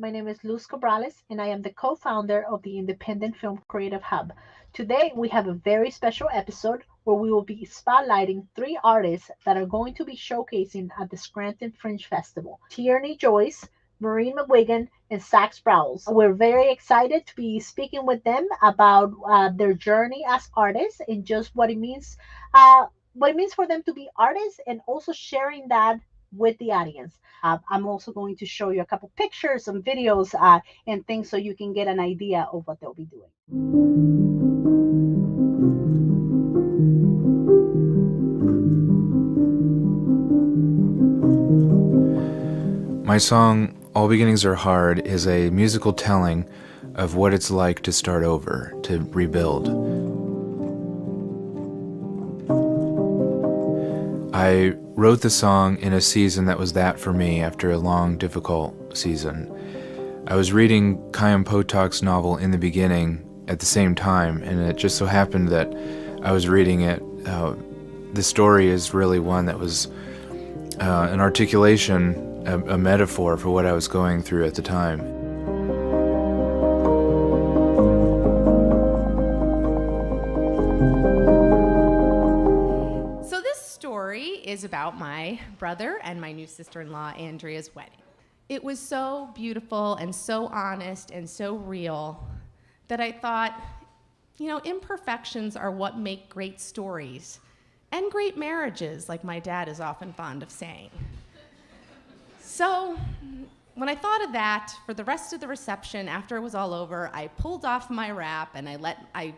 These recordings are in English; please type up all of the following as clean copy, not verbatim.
My name is Luz Cabrales, and I am the co-founder of the Independent Film Creative Hub. Today, we have a very special episode where we will be spotlighting three artists that are going to be showcasing at the Scranton Fringe Festival: Tierney Joyce, Maureen Mcguigan, and Sprowls. We're very excited to be speaking with them about their journey as artists and just what it means for them to be artists, and also sharing that with the audience. I'm also going to show you a couple pictures, some videos, and things so you can get an idea of what they'll be doing. My song, All Beginnings Are Hard, is a musical telling of what it's like to start over, to rebuild. I wrote the song in a season that was that for me after a long, difficult season. I was reading Chaim Potok's novel In the Beginning at the same time, and it just so happened that I was reading it. The story is really one that was an articulation, a metaphor for what I was going through at the time. So this story is about my brother and my new sister-in-law, Andrea's wedding. It was so beautiful and so honest and so real that I thought, imperfections are what make great stories and great marriages, like my dad is often fond of saying. So when I thought of that, for the rest of the reception, after it was all over, I pulled off my wrap and I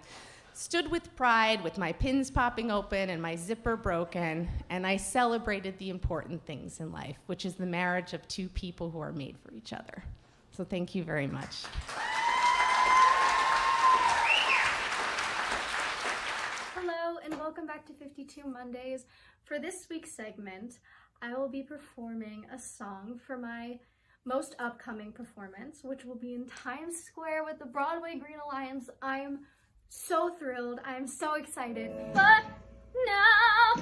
stood with pride with my pins popping open and my zipper broken, and I celebrated the important things in life, which is the marriage of two people who are made for each other. So thank you very much. Hello, and welcome back to 52 Mondays. For this week's segment, I will be performing a song for my most upcoming performance, which will be in Times Square with the Broadway Green Alliance. I am so thrilled. I am so excited. But now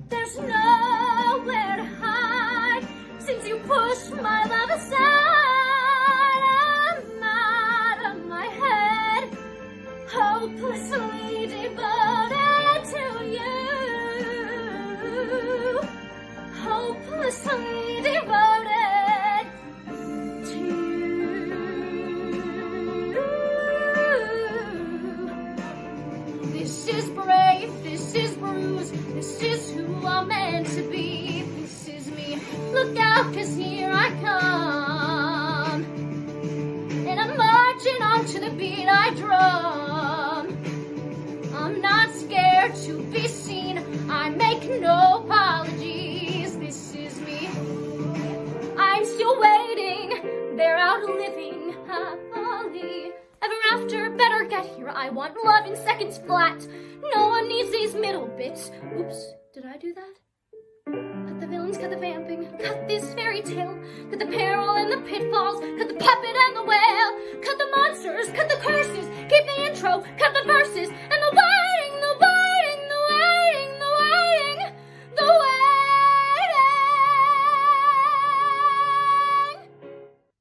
there's nowhere to hide since you pushed my love aside. I'm out of my head, hopelessly devoted to you, hopelessly devoted to you. This is brave, this is bruised, this is who I'm meant to be. This is me, look out, 'cause here I come, and I'm marching on to the beat I drum. I'm not scared to be seen, I make no apologies. This is me, I'm still waiting, they're out living happily ever after. Better get here, I want love in seconds flat. No one needs these middle bits. Oops, did I do that? Cut the villains, cut the vamping, cut this fairy tale, cut the peril and the pitfalls, cut the puppet and the whale, cut the monsters, cut the curses, keep the intro, cut the verses, and the waiting, the waiting, the waiting, the waiting, the waiting.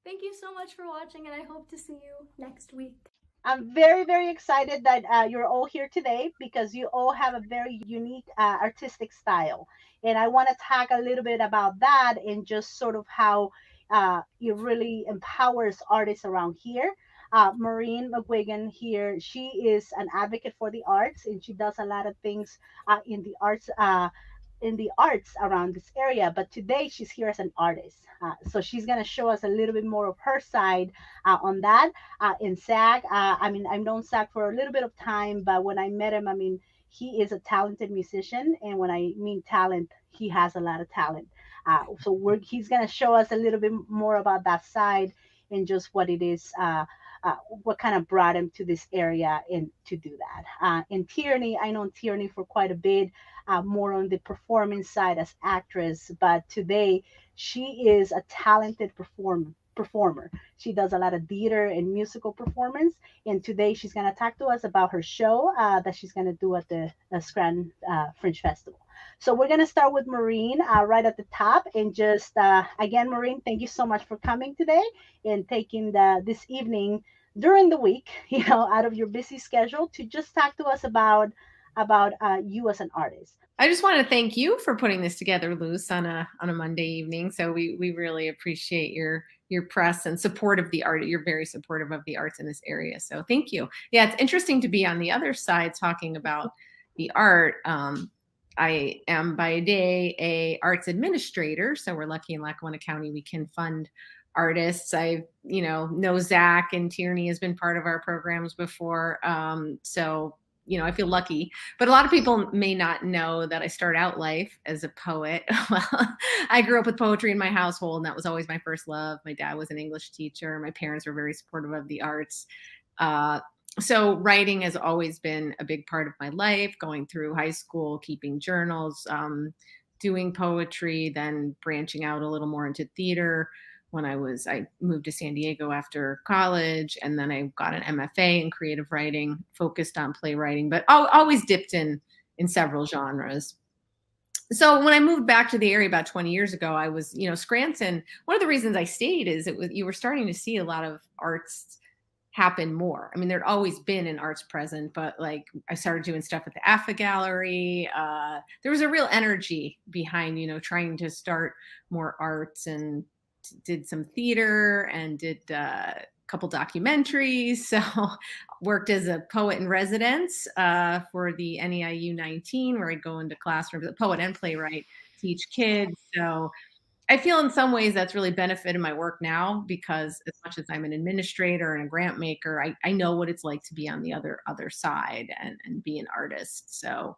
Thank you so much for watching, and I hope to see you next week. I'm very, very excited that you're all here today because you all have a very unique artistic style. And I want to talk a little bit about that and just sort of how it really empowers artists around here. Maureen Mcguigan here, she is an advocate for the arts, and she does a lot of things in the arts around this area. But today she's here as an artist. So she's going to show us a little bit more of her side on that. In Zach, I've known Zach for a little bit of time, but when I met him, he is a talented musician. And when I mean talent, he has a lot of talent. He's going to show us a little bit more about that side and just what it is, what kind of brought him to this area and to do that. And Tierney, I know Tierney for quite a bit, more on the performance side as actress, but today she is a talented performer. She does a lot of theater and musical performance, and today she's going to talk to us about her show that she's going to do at the Scranton Fringe Festival. So we're going to start with Maureen right at the top. And just again, Maureen, thank you so much for coming today and taking this evening during the week, out of your busy schedule to just talk to us about you as an artist. I just want to thank you for putting this together, Luz, on a Monday evening. So we really appreciate your press and support of the art. You're very supportive of the arts in this area. So thank you. Yeah, it's interesting to be on the other side talking about the art. I am by day a arts administrator. So we're lucky in Lackawanna County we can fund artists. I know Zach and Tierney has been part of our programs before. So I feel lucky, but a lot of people may not know that I start out life as a poet. Well, I grew up with poetry in my household, and that was always my first love. My dad was an English teacher. My parents were very supportive of the arts. So writing has always been a big part of my life, going through high school, keeping journals, doing poetry, then branching out a little more into theater. When I moved to San Diego after college, and then I got an MFA in creative writing, focused on playwriting, but always dipped in several genres. So when I moved back to the area about 20 years ago, I was, Scranton. One of the reasons I stayed is you were starting to see a lot of arts happen more. I mean, there'd always been an arts present, but like I started doing stuff at the AFA Gallery. There was a real energy behind, trying to start more arts, and did some theater and did a couple documentaries. So worked as a poet in residence for the NEIU 19, where I go into classrooms, a poet and playwright, teach kids. So I feel in some ways that's really benefited my work now, because as much as I'm an administrator and a grant maker, I know what it's like to be on the other side and be an artist. So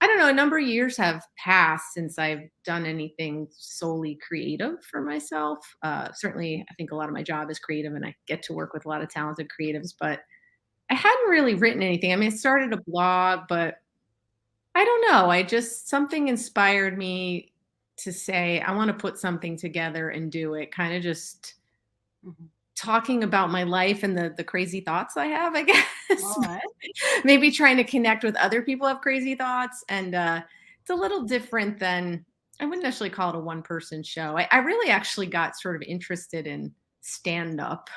I don't know, a number of years have passed since I've done anything solely creative for myself. Certainly, I think a lot of my job is creative, and I get to work with a lot of talented creatives, but I hadn't really written anything. I mean, I started a blog, but I don't know. Something inspired me to say, I want to put something together and do it. Kind of just talking about my life and the crazy thoughts I have, I guess. All right. Maybe trying to connect with other people who have crazy thoughts. And it's a little different than, I wouldn't necessarily call it a one-person show. I really actually got sort of interested in stand-up.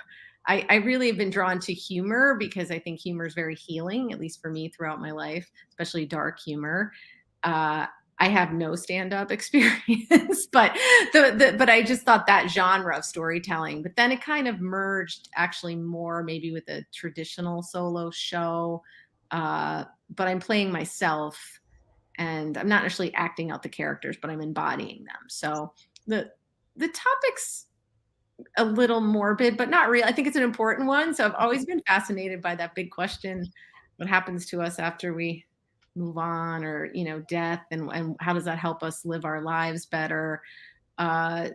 I really have been drawn to humor, because I think humor is very healing, at least for me throughout my life, especially dark humor. I have no stand-up experience, but I just thought that genre of storytelling. But then it kind of merged actually more maybe with a traditional solo show. But I'm playing myself, and I'm not necessarily acting out the characters, but I'm embodying them. So the topic's a little morbid, but not real. I think it's an important one. So I've always been fascinated by that big question: what happens to us after we move on, or death, and how does that help us live our lives better? But I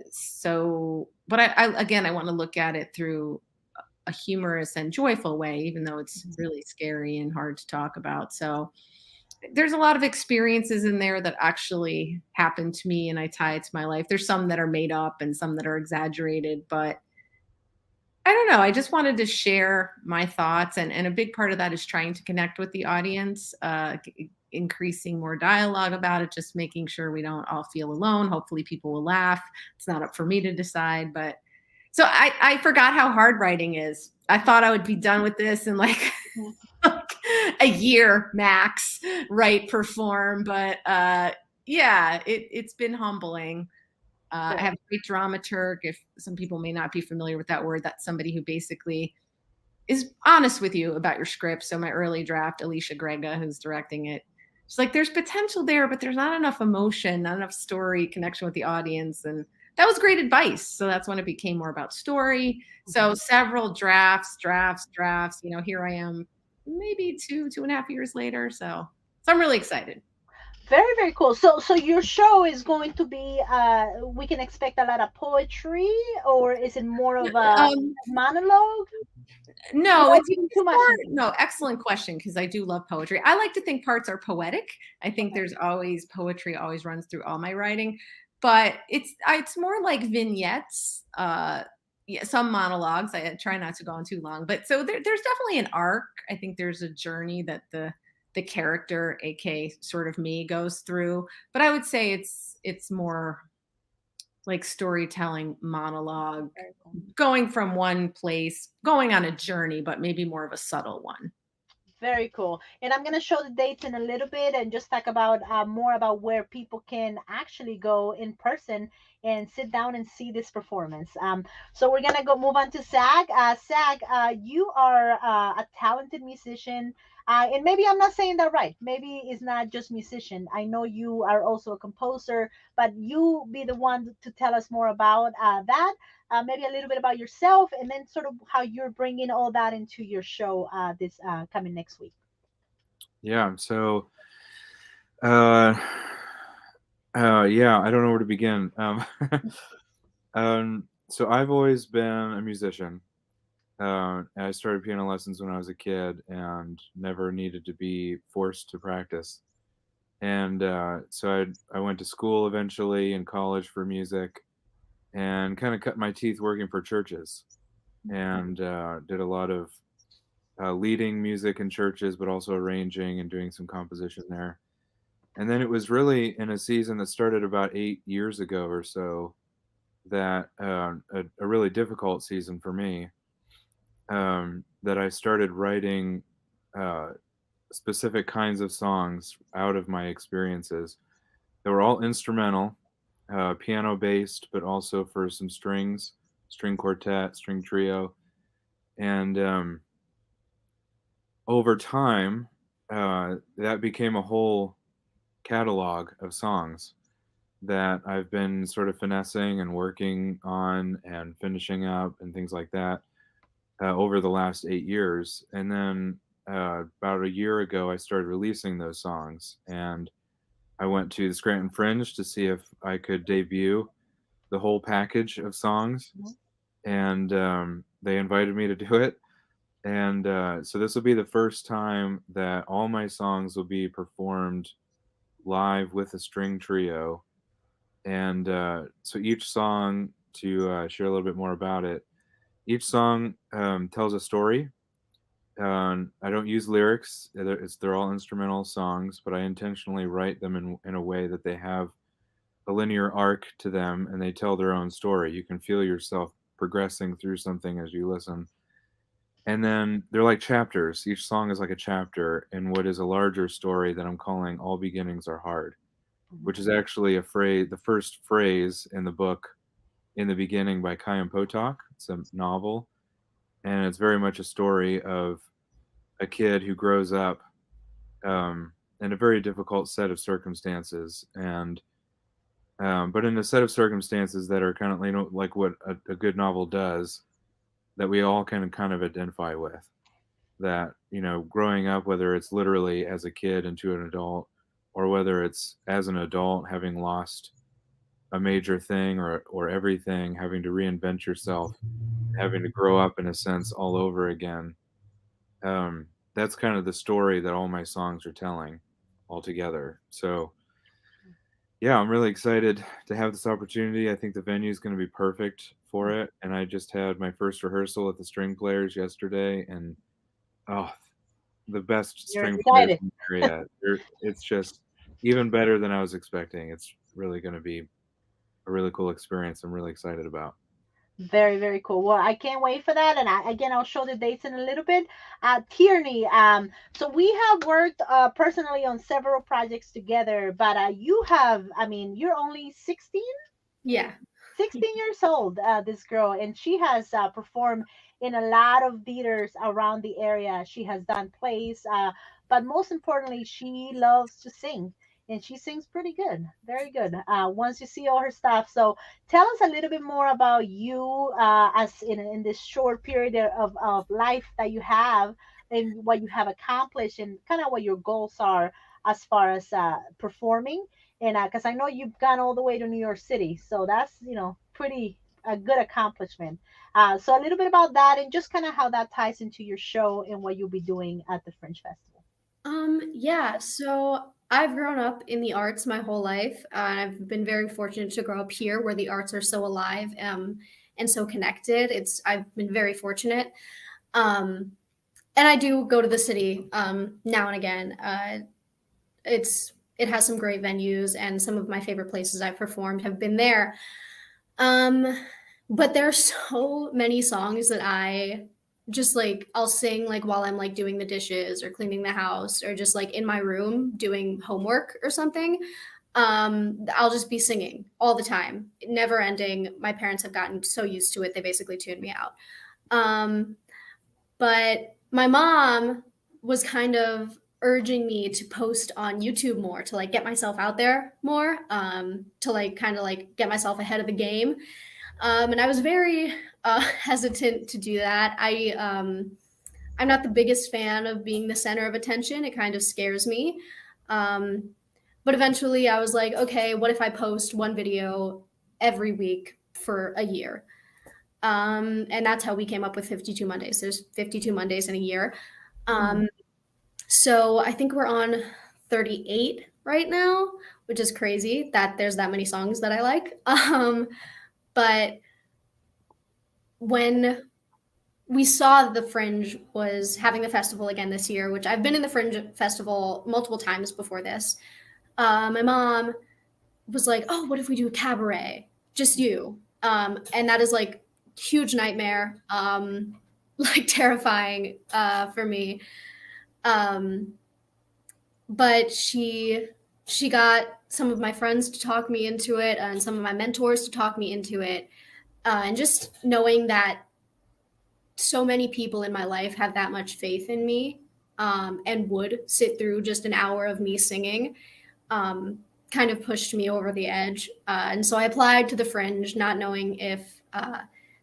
want to look at it through a humorous and joyful way, even though it's really scary and hard to talk about. So there's a lot of experiences in there that actually happened to me, and I tie it to my life. There's some that are made up and some that are exaggerated, but I don't know. I just wanted to share my thoughts. And a big part of that is trying to connect with the audience, increasing more dialogue about it, just making sure we don't all feel alone. Hopefully people will laugh. It's not up for me to decide. But so I forgot how hard writing is. I thought I would be done with this in like a year max, write, perform. But yeah, it's been humbling. I have a great dramaturg. If some people may not be familiar with that word, that's somebody who basically is honest with you about your script. So my early draft, Alicia Grega, who's directing it, she's like, there's potential there, but there's not enough emotion, not enough story connection with the audience. And that was great advice. So that's when it became more about story. So several drafts, here I am, maybe 2.5 years later. So I'm really excited. Very, very cool. So your show is going to be, we can expect a lot of poetry, or is it more of a monologue? No, it's too much. No, excellent question, because I do love poetry. I like to think parts are poetic. I think there's always poetry always runs through all my writing, but it's more like vignettes. Some monologues. I try not to go on too long, but so there's definitely an arc. I think there's a journey that the the character, aka sort of me, goes through. But I would say it's more like storytelling, monologue, going from one place, going on a journey, but maybe more of a subtle one. Very cool. And I'm going to show the dates in a little bit and just talk about more about where people can actually go in person and sit down and see this performance. So we're going to go move on to Zach. Zach, you are a talented musician. And maybe I'm not saying that right. Maybe it's not just musician. I know you are also a composer, but you be the one to tell us more about that. Maybe a little bit about yourself, and then sort of how you're bringing all that into your show this coming next week. Yeah. So, uh, yeah, I don't know where to begin. So I've always been a musician. I started piano lessons when I was a kid and never needed to be forced to practice. And so I went to school eventually in college for music and kind of cut my teeth working for churches and did a lot of leading music in churches, but also arranging and doing some composition there. And then it was really in a season that started about 8 years ago or so that a really difficult season for me, that I started writing specific kinds of songs out of my experiences. They were all instrumental, piano based, but also for some strings, string quartet, string trio. And over time, that became a whole catalog of songs that I've been sort of finessing and working on and finishing up and things like that over the last 8 years. And then about a year ago, I started releasing those songs. And I went to the Scranton Fringe to see if I could debut the whole package of songs. And they invited me to do it. And so this will be the first time that all my songs will be performed live with a string trio. And so each song, to share a little bit more about it, each song tells a story. I don't use lyrics. They're all instrumental songs, but I intentionally write them in a way that they have a linear arc to them and they tell their own story. You can feel yourself progressing through something as you listen. And then they're like chapters. Each song is like a chapter in what is a larger story that I'm calling All Beginnings Are Hard, which is actually a phrase, the first phrase in the book In the Beginning by Chaim Potok. It's a novel. And it's very much a story of a kid who grows up in a very difficult set of circumstances. And but in a set of circumstances that are kind of like what a good novel does, that we all can kind of identify with. That, growing up, whether it's literally as a kid into an adult, or whether it's as an adult having lost a major thing or everything, having to reinvent yourself, having to grow up in a sense all over again. That's kind of the story that all my songs are telling all together. So yeah, I'm really excited to have this opportunity. I think the venue is going to be perfect for it. And I just had my first rehearsal with the string players yesterday, and the best You're string players excited. in the area. It's just even better than I was expecting. It's really going to be a really cool experience. I'm really excited about. Very, very cool. Well, I can't wait for that. And again, I'll show the dates in a little bit. Tierney, so we have worked personally on several projects together, but you're only 16? Yeah. 16 years old, this girl, and she has performed in a lot of theaters around the area. She has done plays, but most importantly, she loves to sing, and she sings pretty good, very good. Once you see all her stuff, so tell us a little bit more about you, as in this short period of life that you have, and what you have accomplished, and kind of what your goals are as far as performing. And because I know you've gone all the way to New York City, so that's pretty a good accomplishment. So a little bit about that, and just kind of how that ties into your show and what you'll be doing at the Fringe Festival. Yeah, so I've grown up in the arts my whole life. I've been very fortunate to grow up here where the arts are so alive, and so connected. I've been very fortunate. Um, and I do go to the city now and again. It has some great venues, and some of my favorite places I've performed have been there. But there are so many songs that I just like I'll sing like while I'm like doing the dishes or cleaning the house or just like in my room doing homework or something. I'll just be singing all the time, never ending. My parents have gotten so used to it, they basically tuned me out. Um, but my mom was kind of urging me to post on YouTube more, to like get myself out there more, to like kind of like get myself ahead of the game. And I was very hesitant to do that. I'm not the biggest fan of being the center of attention. It kind of scares me. Um, but eventually I was like, okay, what if I post one video every week for a year? And that's how we came up with 52 Mondays. There's 52 Mondays in a year. So I think we're on 38 right now, which is crazy that there's that many songs that I like. But when we saw the Fringe was having the festival again this year, which I've been in the Fringe Festival multiple times before this, my mom was like, oh, what if we do a cabaret? Just you. And that is like huge nightmare, like terrifying for me. But she got some of my friends to talk me into it and some of my mentors to talk me into it. And just knowing that so many people in my life have that much faith in me, and would sit through just an hour of me singing, kind of pushed me over the edge. And so I applied to the Fringe, not knowing if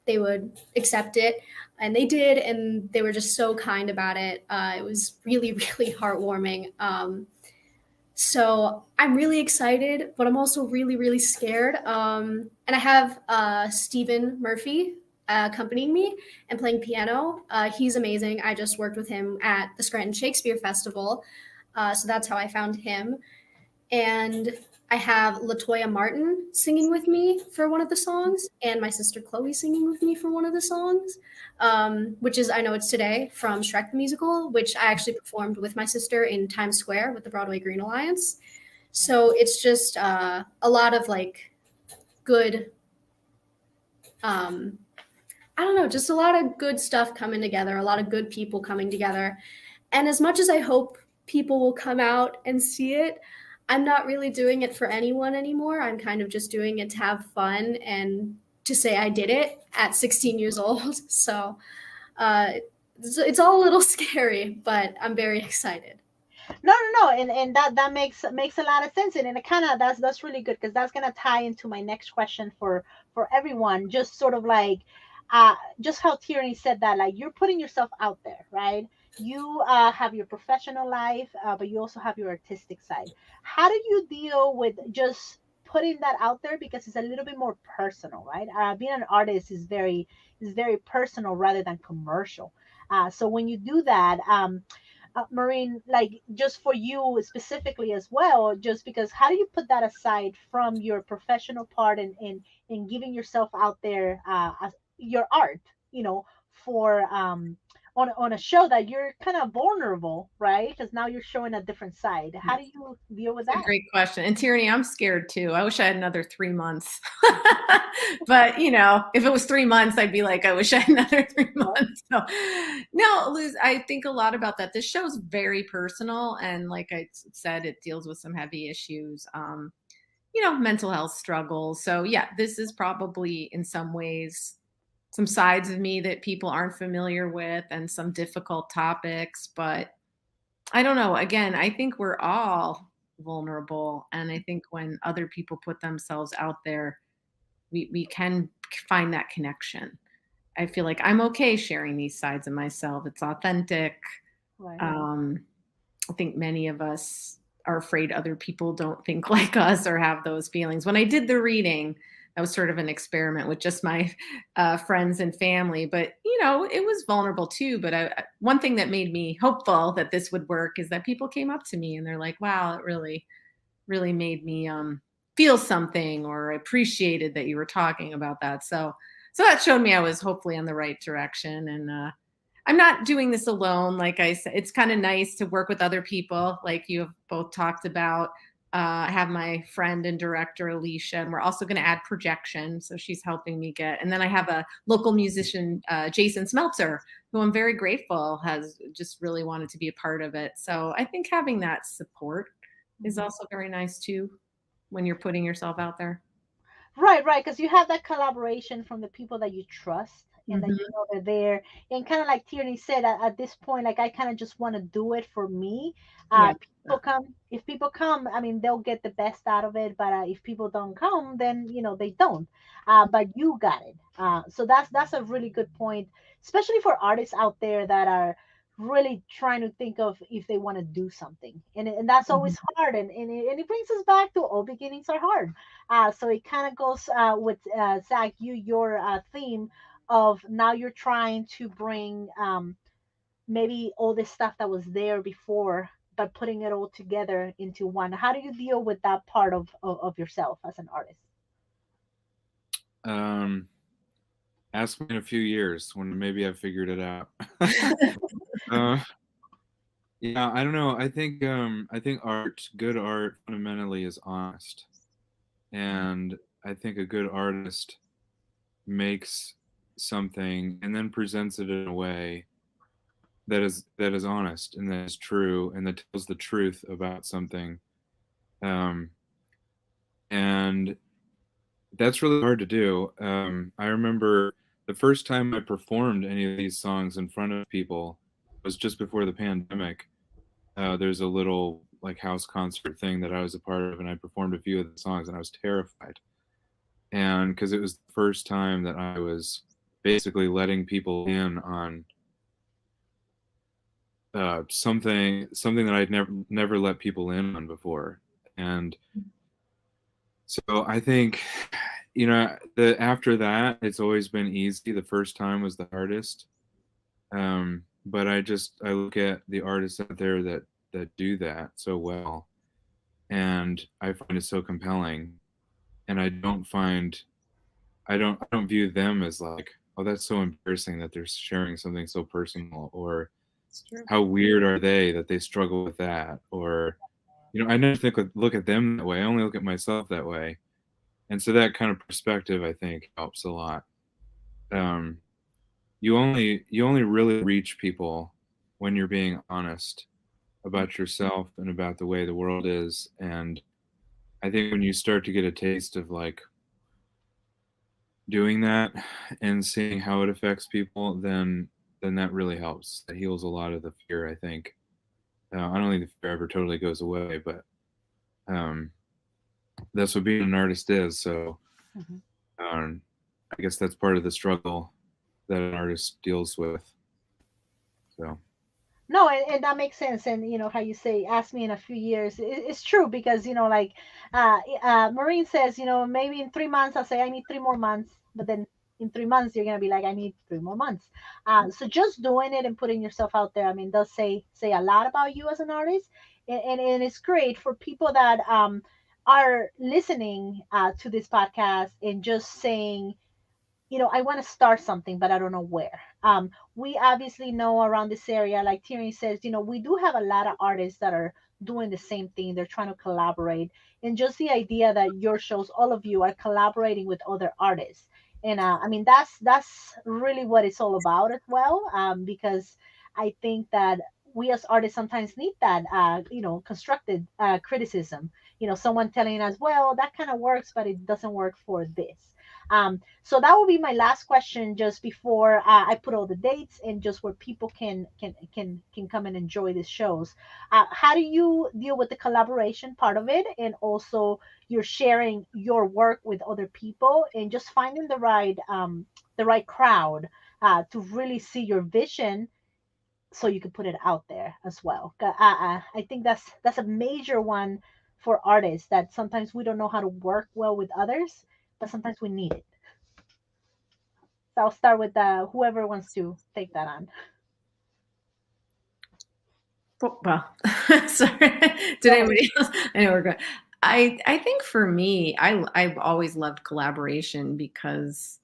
they would accept it. And they did, and they were just so kind about it. It was really, really heartwarming. So I'm really excited, but I'm also really, really scared. And I have Stephen Murphy accompanying me and playing piano. He's amazing. I just worked with him at the Scranton Shakespeare Festival. So that's how I found him. And I have LaToya Martin singing with me for one of the songs, and my sister Chloe singing with me for one of the songs, which is I Know It's Today from Shrek the Musical, which I actually performed with my sister in Times Square with the Broadway Green Alliance. So it's just a lot of like good, I don't know, just a lot of good stuff coming together, a lot of good people coming together. And as much as I hope people will come out and see it, I'm not really doing it for anyone anymore. I'm kind of just doing it to have fun and to say I did it at 16 years old. So it's all a little scary, but I'm very excited. No, and that makes a lot of sense, and it kind of that's really good because that's gonna tie into my next question for everyone. Just sort of like, just how Tierney said that, like you're putting yourself out there, right? You have your professional life, but you also have your artistic side. How do you deal with just putting that out there because it's a little bit more personal, right? Being an artist is very personal rather than commercial. So when you do that, Maureen, like just for you specifically as well, just because how do you put that aside from your professional part and giving yourself out there as your art, for on a show that you're kind of vulnerable, right? Because now you're showing a different side. How do you deal with That's that? a great question. And Tierney, I'm scared too. I wish I had another 3 months. But if it was 3 months, I'd be like, I wish I had another 3 months. So no, Luz, I think a lot about that. This show's very personal. And like I said, it deals with some heavy issues, mental health struggles. So yeah, this is probably in some ways some sides of me that people aren't familiar with and some difficult topics, but I don't know. Again, I think we're all vulnerable. And I think when other people put themselves out there, we can find that connection. I feel like I'm okay sharing these sides of myself. It's authentic. Right. I think many of us are afraid other people don't think like us or have those feelings. When I did the reading, that was sort of an experiment with just my friends and family, but it was vulnerable too. But one thing that made me hopeful that this would work is that people came up to me and they're like, wow, it really, really made me feel something, or appreciated that you were talking about that. So that showed me I was hopefully on the right direction. And I'm not doing this alone. Like I said, it's kind of nice to work with other people, like you have both talked about. I have my friend and director, Alicia, and we're also going to add projection. So she's helping me get, and then I have a local musician, Jason Smeltzer, who I'm very grateful has just really wanted to be a part of it. So I think having that support is also very nice too, when you're putting yourself out there. Right, right, because you have that collaboration from the people that you trust and that Mhm. you know they're there. And kind of like Tierney said, at this point, like I kind of just want to do it for me. Yeah. People come, if people come, I mean, they'll get the best out of it. But if people don't come, then they don't. But you got it. So that's a really good point, especially for artists out there that are really trying to think of if they want to do something, and that's Mhm. always hard. And it brings us back to all beginnings are hard. So it kind of goes with Zach, your theme of now you're trying to bring maybe all this stuff that was there before, but putting it all together into one. How do you deal with that part of yourself as an artist? Um, ask me in a few years when maybe I've figured it out. uh, yeah, I don't know. I think good art fundamentally is honest, and I think a good artist makes something and then presents it in a way that is honest and that is true and that tells the truth about something. Um, and that's really hard to do. I remember the first time I performed any of these songs in front of people was just before the pandemic. There's a little like house concert thing that I was a part of, and I performed a few of the songs, and I was terrified. And because it was the first time that I was basically letting people in on something that I'd never let people in on before. And so I think, after that, it's always been easy. The first time was the hardest. But I look at the artists out there that do that so well, and I find it so compelling. And I don't view them as like, oh, that's so embarrassing that they're sharing something so personal, or It's true. how weird are they that they struggle with that, or I never look at them that way. I only look at myself that way. And so that kind of perspective, I think, helps a lot. Um, you only really reach people when you're being honest about yourself and about the way the world is. And I think when you start to get a taste of like doing that and seeing how it affects people, then that really helps. That heals a lot of the fear, I think. I don't think the fear ever totally goes away, but um, that's what being an artist is. So Mhm. I guess that's part of the struggle that an artist deals with. So No, and that makes sense. And how you say, ask me in a few years. It's true because like Maureen says, maybe in 3 months I'll say I need 3 more months, but then in 3 months you're gonna be like I need 3 more months. So just doing it and putting yourself out there, I mean, does say a lot about you as an artist, and it's great for people that are listening to this podcast and just saying, I want to start something, but I don't know where. We obviously know around this area, like Tierney says, we do have a lot of artists that are doing the same thing. They're trying to collaborate. And just the idea that your shows, all of you are collaborating with other artists. And I mean, that's really what it's all about as well, because I think that we as artists sometimes need that, constructed criticism. Someone telling us, well, that kind of works, but it doesn't work for this. So that will be my last question, just before I put all the dates and just where people can come and enjoy these shows. How do you deal with the collaboration part of it, and also you're sharing your work with other people and just finding the right crowd to really see your vision, so you can put it out there as well. I think that's a major one for artists, that sometimes we don't know how to work well with others, but sometimes we need it. So I'll start with whoever wants to take that on. Well, sorry. Did anybody else? I know we're good. I think for me, I've always loved collaboration because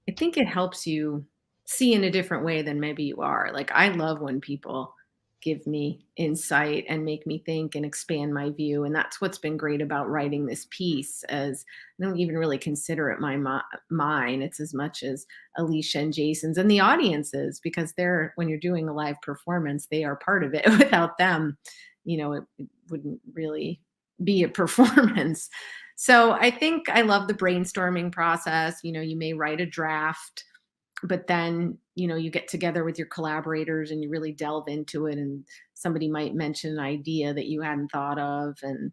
I think it helps you see in a different way than maybe you are. Like, I love when people give me insight and make me think and expand my view. And that's what's been great about writing this piece, as I don't even really consider it mine. It's as much as Alicia and Jason's and the audiences, because they're, when you're doing a live performance, they are part of it. Without them, it wouldn't really be a performance. So I think I love the brainstorming process. You may write a draft, but then, you get together with your collaborators and you really delve into it, and somebody might mention an idea that you hadn't thought of. And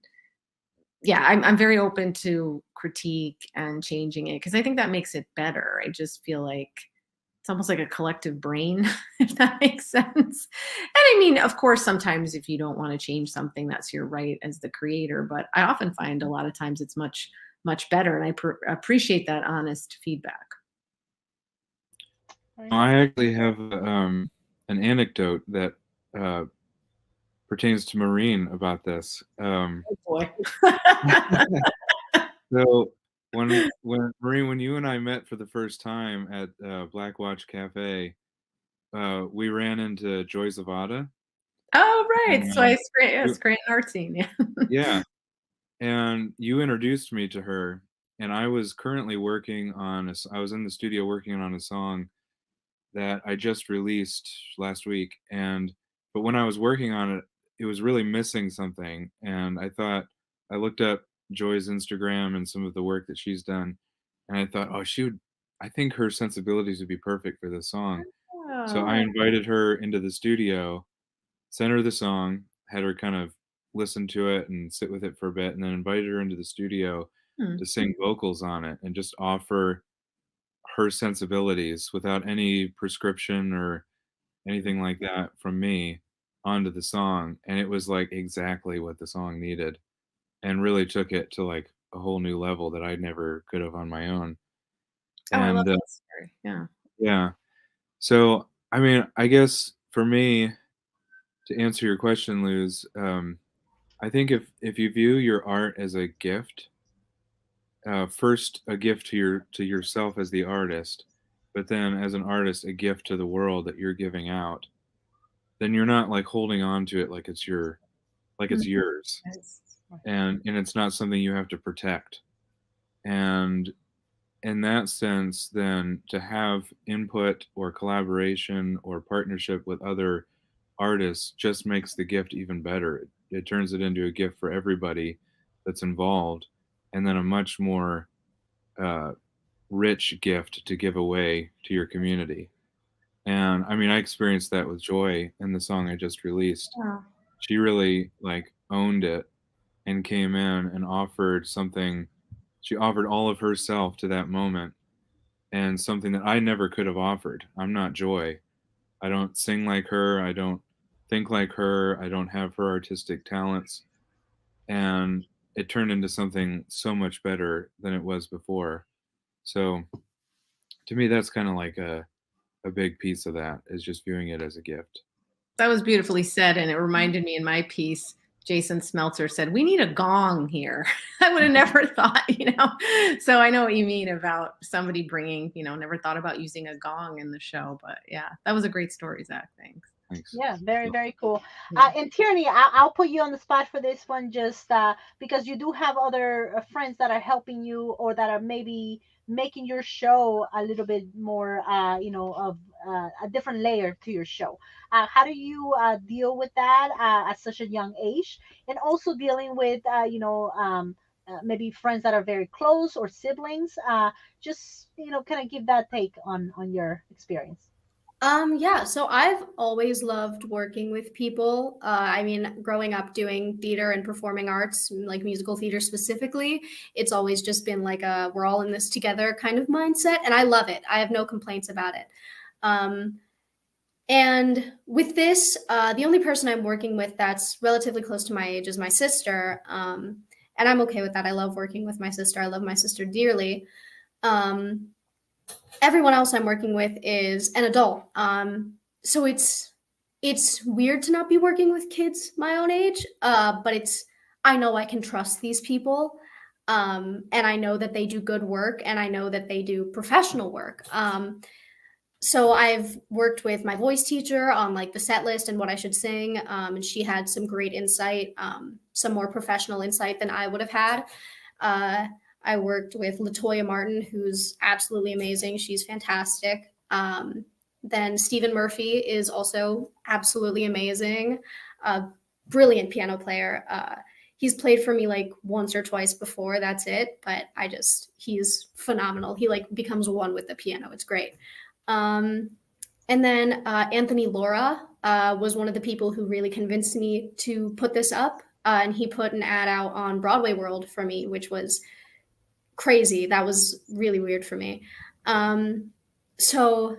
yeah, I'm very open to critique and changing it, because I think that makes it better. I just feel like it's almost like a collective brain, if that makes sense. And I mean, of course, sometimes if you don't want to change something, that's your right as the creator. But I often find a lot of times it's much, much better. And I appreciate that honest feedback. I actually have an anecdote that pertains to Maureen about this. Oh boy. So when Maureen, when you and I met for the first time at Black Watch Cafe, we ran into Joy Zavada. Oh, right. So Scranton art scene. Yeah. Yeah. And you introduced me to her, and I was currently working on I was in the studio working on a song that I just released last week. But when I was working on it, it was really missing something. And I looked up Joy's Instagram and some of the work that she's done. And I thought, I think her sensibilities would be perfect for this song. Oh. So I invited her into the studio, sent her the song, had her kind of listen to it and sit with it for a bit, and then invited her into the studio to sing vocals on it and just offer her sensibilities without any prescription or anything like that from me onto the song. And it was like exactly what the song needed, and really took it to like a whole new level that I never could have on my own. Oh, I And love that story. Yeah. yeah. So, I mean, I guess for me, to answer your question, Luz, I think if you view your art as a gift, first a gift to yourself as the artist, but then as an artist a gift to the world that you're giving out, then you're not like holding on to it like it's yours, and it's not something you have to protect. And in that sense, then to have input or collaboration or partnership with other artists just makes the gift even better. It turns it into a gift for everybody that's involved, and then a much more rich gift to give away to your community. And I mean, I experienced that with Joy in the song I just released. Yeah. She really like owned it and came in and offered something. She offered all of herself to that moment, and something that I never could have offered. I'm not Joy. I don't sing like her. I don't think like her. I don't have her artistic talents. And it turned into something so much better than it was before. So to me, that's kind of like a big piece of that, is just viewing it as a gift. That was beautifully said. And it reminded me in my piece, Jason Smeltzer said, "We need a gong here." I would have never thought, so I know what you mean about somebody bringing, never thought about using a gong in the show. But yeah, that was a great story, Zach. Thanks. Yeah, very, very cool. Yeah. And Tierney, I'll put you on the spot for this one, just because you do have other friends that are helping you, or that are maybe making your show a little bit more, of a different layer to your show. How do you deal with that at such a young age, and also dealing with, maybe friends that are very close, or siblings? Just, kind of give that take on your experience. Yeah, so I've always loved working with people. I mean, growing up doing theater and performing arts, like musical theater specifically, it's always just been like a we're all in this together kind of mindset, and I love it. I have no complaints about it. And with this, the only person I'm working with that's relatively close to my age is my sister, and I'm okay with that. I love working with my sister. I love my sister dearly. Everyone else I'm working with is an adult. So it's weird to not be working with kids my own age, but I know I can trust these people, and I know that they do good work, and I know that they do professional work. So I've worked with my voice teacher on like the set list and what I should sing, and she had some great insight, some more professional insight than I would have had. I worked with Latoya Martin, who's absolutely amazing. She's fantastic. Then Stephen Murphy is also absolutely amazing, brilliant piano player. He's played for me like once or twice before. That's it. But he's phenomenal. He like becomes one with the piano. It's great. And then Anthony Laura was one of the people who really convinced me to put this up. And he put an ad out on Broadway World for me, which was crazy. That was really weird for me. So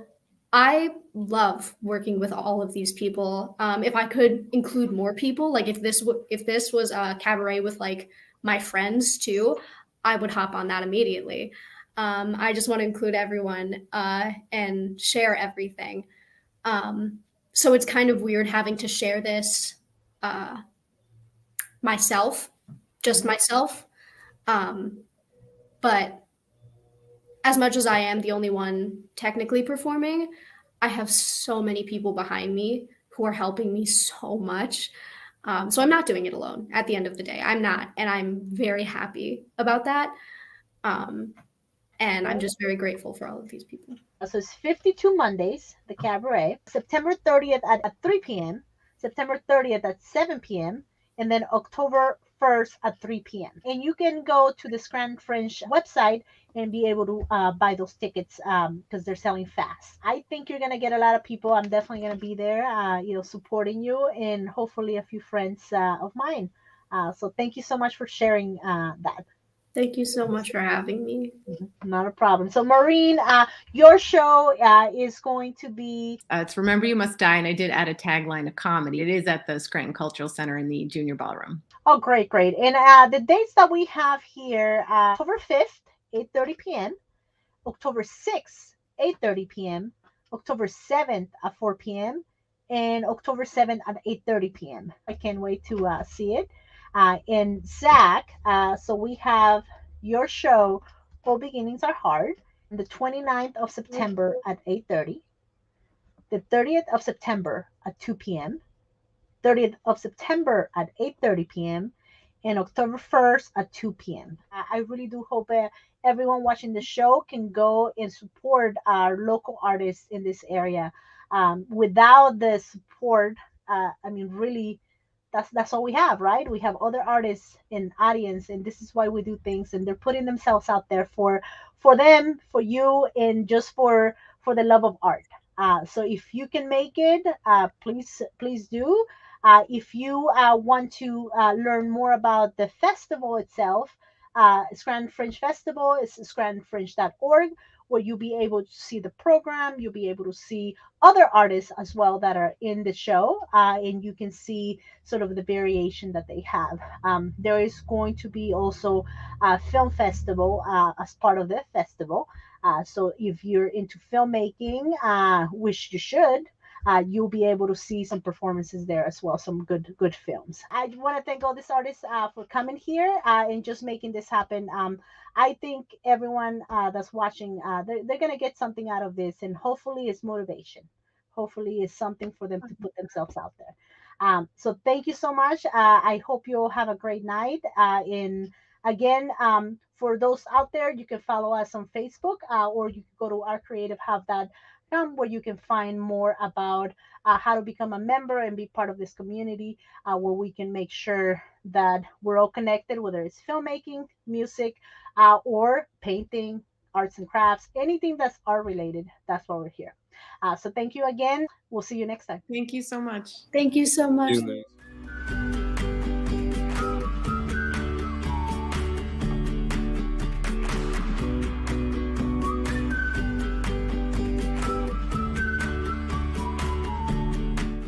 I love working with all of these people. If I could include more people, like if this was a cabaret with like my friends too, I would hop on that immediately. I just want to include everyone and share everything. So it's kind of weird having to share this myself, just myself. But as much as I am the only one technically performing, I have so many people behind me who are helping me so much. So I'm not doing it alone at the end of the day. I'm not. And I'm very happy about that. And I'm just very grateful for all of these people. So it's 52 Mondays, the cabaret, September 30th at 3 p.m., September 30th at 7 p.m., and then October 1st at 3 p.m. And you can go to the Scranton Fringe website and be able to buy those tickets because they're selling fast. I think you're going to get a lot of people. I'm definitely going to be there, supporting you, and hopefully a few friends of mine. So thank you so much for sharing that. Thank you so much for having me. Not a problem. So Maureen, your show is going to be... It's Remember You Must Die, and I did add a tagline of comedy. It is at the Scranton Cultural Center in the Junior Ballroom. Oh, great. And the dates that we have here, October 5th, 8:30 p.m., October 6th, 8:30 p.m., October 7th at 4 p.m., and October 7th at 8:30 p.m. I can't wait to see it. And Zach, so we have your show, All Beginnings Are Hard, the 29th of September at 8:30, the 30th of September at 2 p.m., 30th of September at 8:30 p.m., and October 1st at 2 p.m. I really do hope everyone watching the show can go and support our local artists in this area. Without the support, really, that's all we have, right? We have other artists in audience, and this is why we do things, and they're putting themselves out there for them, for you, and just for the love of art. So if you can make it, please do. If you want to learn more about the festival itself, Scranton Fringe Festival is scrantonfringe.org, where you'll be able to see the program. You'll be able to see other artists as well that are in the show, and you can see sort of the variation that they have. There is going to be also a film festival as part of the festival. So if you're into filmmaking, which you should, you'll be able to see some performances there as well, some good films. I want to thank all these artists for coming here and just making this happen. I think everyone that's watching, they're going to get something out of this, and hopefully it's motivation. Hopefully it's something for them to put themselves out there. So thank you so much. I hope you all have a great night. And again, for those out there, you can follow us on Facebook, or you can go to ourcreativehub.com, where you can find more about how to become a member and be part of this community, where we can make sure that we're all connected, whether it's filmmaking, music, or painting, arts and crafts, anything that's art related. That's why we're here. So thank you again. We'll see you next time. Thank you so much. Thank you so much. Do this.